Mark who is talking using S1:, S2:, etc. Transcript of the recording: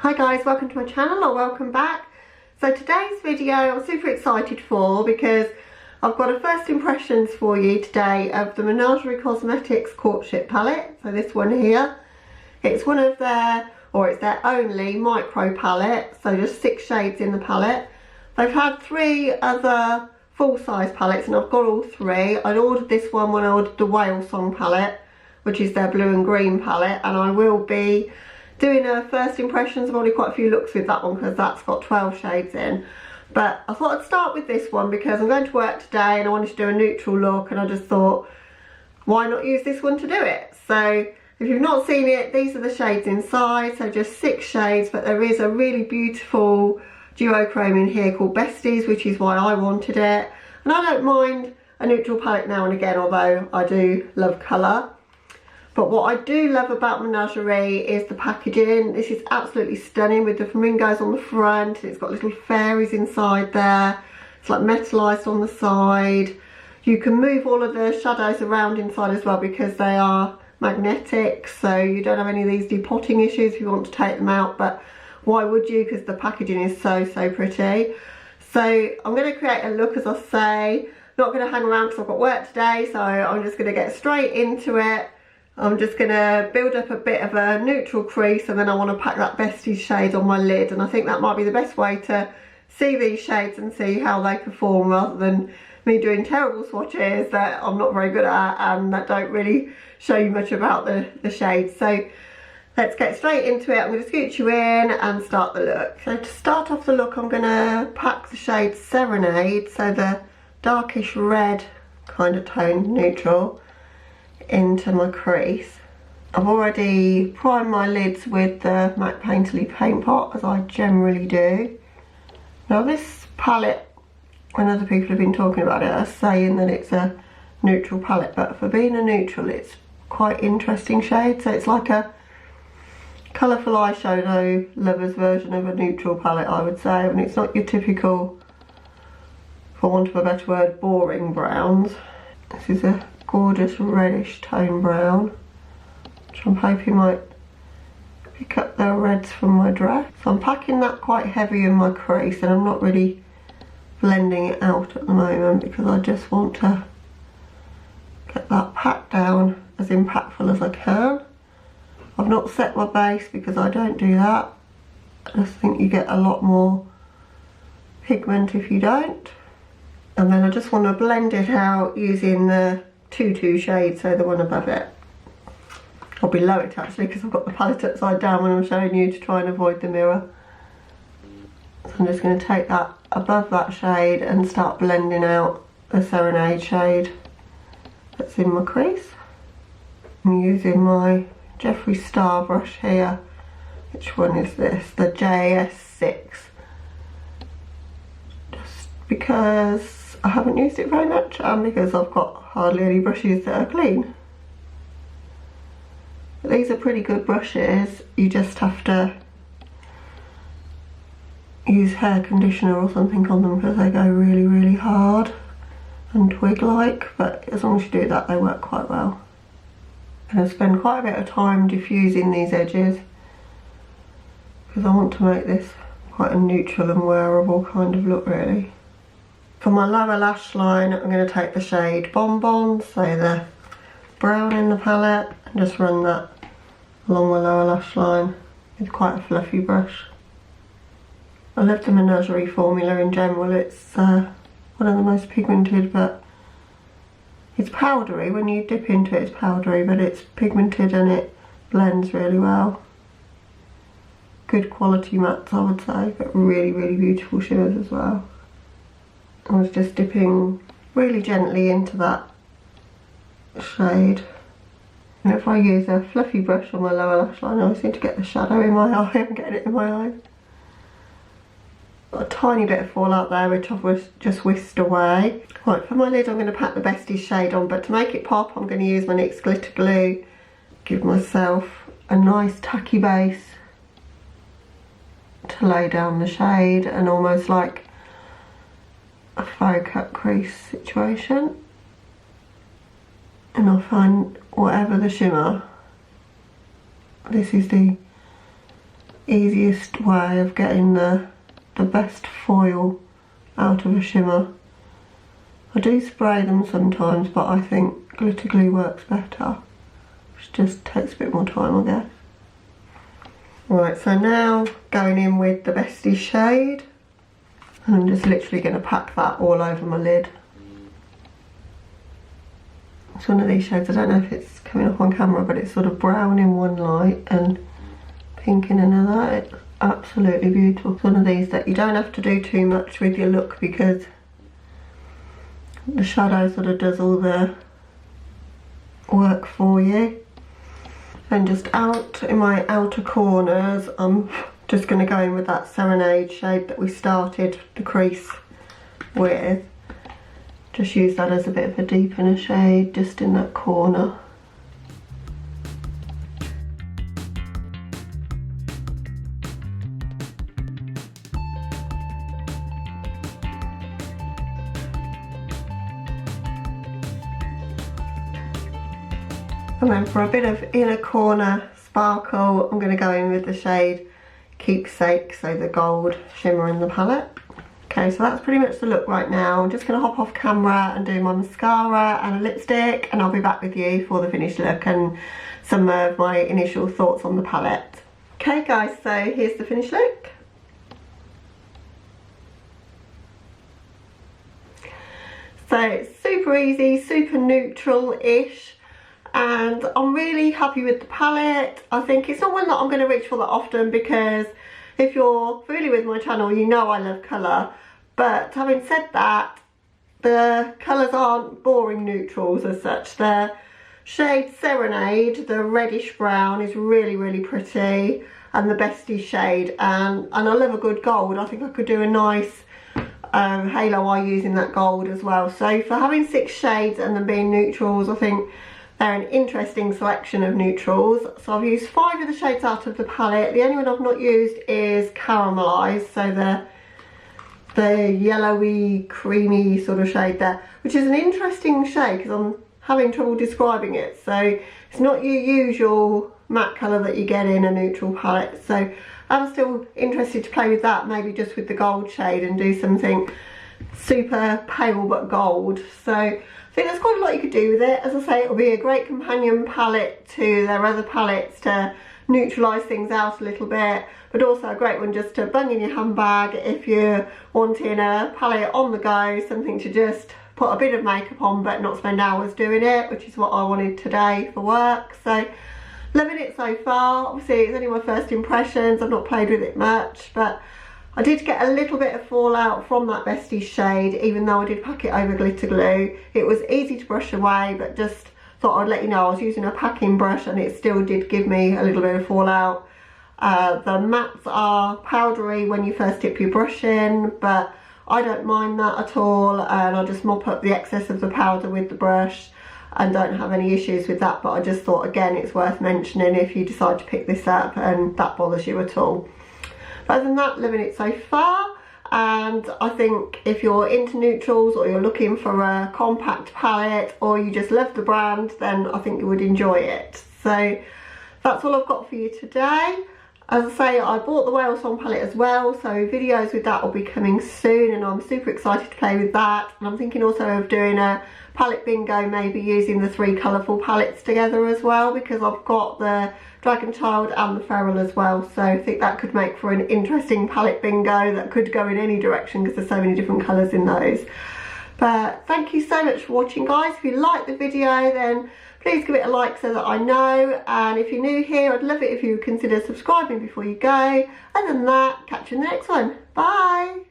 S1: Hi guys, welcome to my channel or welcome back. So today's video I'm super excited for because I've got a first impressions for you today of the Menagerie Cosmetics Courtship palette. So this one here, it's one of their, or it's their only micro palette, so just 6 shades in the palette. They've had 3 other full-size palettes and I've got all 3. I ordered this one when I ordered the Whale Song palette, which is their blue and green palette, and I will be doing a first impressions. I've already quite a few looks with that one because that's got 12 shades in. But I thought I'd start with this one because I'm going to work today and I wanted to do a neutral look, and I just thought, why not use this one to do it? So if you've not seen it, these are the shades inside. So just 6 shades, but there is a really beautiful duochrome in here called Besties, which is why I wanted it. And I don't mind a neutral palette now and again, although I do love colour. But what I do love about Menagerie is the packaging. This is absolutely stunning with the flamingos on the front. It's got little fairies inside there. It's like metalised on the side. You can move all of the shadows around inside as well because they are magnetic, so you don't have any of these depotting issues if you want to take them out. But why would you? Because the packaging is so pretty. So I'm going to create a look, as I say. Not going to hang around because I've got work today, so I'm just going to get straight into it. I'm just going to build up a bit of a neutral crease, and then I want to pack that Besties shade on my lid, and I think that might be the best way to see these shades and see how they perform, rather than me doing terrible swatches that I'm not very good at and that don't really show you much about the shades. So let's get straight into it. I'm going to scooch you in and start the look. So to start off the look, I'm going to pack the shade Serenade, so the darkish red kind of tone neutral, into my crease. I've already primed my lids with the MAC Painterly paint pot, as I generally do. Now this palette, when other people have been talking about it, are saying that it's a neutral palette, but for being a neutral it's quite interesting shade. So it's like a colourful eyeshadow lover's version of a neutral palette, I would say. And it's not your typical, for want of a better word, boring browns. This is a gorgeous reddish tone brown, which I'm hoping might pick up the reds from my dress. So I'm packing that quite heavy in my crease, and I'm not really blending it out at the moment because I just want to get that packed down as impactful as I can. I've not set my base because I don't do that. I just think you get a lot more pigment if you don't. And then I just want to blend it out using the 2 shade, so the one above it, or below it actually, because I've got the palette upside down when I'm showing you to try and avoid the mirror. So I'm just going to take that above that shade and start blending out the Serenade shade that's in my crease. I'm using my Jeffree Star brush here. Which one is this? The JS6. Just because I haven't used it very much, and because I've got hardly any brushes that are clean. But these are pretty good brushes. You just have to use hair conditioner or something on them because they go really hard and twig-like, but as long as you do that they work quite well. And I spend quite a bit of time diffusing these edges because I want to make this quite a neutral and wearable kind of look, really. For my lower lash line, I'm going to take the shade Bonbon, so the brown in the palette, and just run that along my lower lash line with quite a fluffy brush. I love the Menagerie formula in general. It's one of the most pigmented, but it's powdery. When you dip into it, it's powdery, but it's pigmented and it blends really well. Good quality mattes, I would say, but really beautiful shimmers as well. I was just dipping really gently into that shade. And if I use a fluffy brush on my lower lash line, I always seem to get the shadow in my eye. I'm getting it in my eyes. Got a tiny bit of fallout there, which I've just whisked away. Right, for my lid I'm going to pack the Besties shade on, but to make it pop I'm going to use my NYX glitter glue. Give myself a nice tacky base to lay down the shade, and almost like a faux cut crease situation. And I'll find whatever the shimmer, this is the easiest way of getting the best foil out of a shimmer. I do spray them sometimes, but I think glitter glue works better, which just takes a bit more time, I guess. Right, so now going in with the Bestie shade, and I'm just literally going to pack that all over my lid. It's one of these shades, I don't know if it's coming up on camera, but it's sort of brown in one light and pink in another. It's absolutely beautiful. It's one of these that you don't have to do too much with your look because the shadow sort of does all the work for you. And just out in my outer corners, I'm just going to go in with that Serenade shade that we started the crease with. Just use that as a bit of a deepener shade just in that corner. And then for a bit of inner corner sparkle, I'm going to go in with the shade Keepsake, so the gold shimmer in the palette. Okay, so that's pretty much the look right now. I'm just going to hop off camera and do my mascara and a lipstick, and I'll be back with you for the finished look and some of my initial thoughts on the palette. Okay guys, so here's the finished look. So it's super easy, super neutral-ish. And I'm really happy with the palette. I think it's not one that I'm going to reach for that often because if you're familiar with my channel, you know I love colour. But having said that, the colours aren't boring neutrals as such. The shade Serenade, the reddish brown, is really, really pretty. And the Bestie shade, and I love a good gold. I think I could do a nice halo eye using that gold as well. So for having 6 shades and them being neutrals, I think they're an interesting selection of neutrals. So I've used 5 of the shades out of the palette. The only one I've not used is Caramelized, so the yellowy, creamy sort of shade there, which is an interesting shade because I'm having trouble describing it. So it's not your usual matte colour that you get in a neutral palette. So I'm still interested to play with that, maybe just with the gold shade and do something super pale but gold. So I think there's quite a lot you could do with it. As I say, it'll be a great companion palette to their other palettes to neutralise things out a little bit, but also a great one just to bung in your handbag if you're wanting a palette on the go, something to just put a bit of makeup on but not spend hours doing it, which is what I wanted today for work. So loving it so far. Obviously it's only my first impressions, I've not played with it much, but I did get a little bit of fallout from that Bestie shade, even though I did pack it over glitter glue. It was easy to brush away, but just thought I'd let you know I was using a packing brush and it still did give me a little bit of fallout. The mattes are powdery when you first dip your brush in, but I don't mind that at all, and I'll just mop up the excess of the powder with the brush and don't have any issues with that. But I just thought, again, it's worth mentioning if you decide to pick this up and that bothers you at all. Other than that, loving it so far, and I think if you're into neutrals or you're looking for a compact palette or you just love the brand, then I think you would enjoy it. So that's all I've got for you today. As I say, I bought the Whale Song palette as well, so videos with that will be coming soon and I'm super excited to play with that. And I'm thinking also of doing a palette bingo, maybe using the 3 colourful palettes together as well, because I've got the Dragon Child and the Feral as well, so I think that could make for an interesting palette bingo that could go in any direction because there's so many different colours in those. But thank you so much for watching, guys. If you liked the video, then please give it a like so that I know, and if you're new here, I'd love it if you would consider subscribing before you go. Other than that, catch you in the next one. Bye!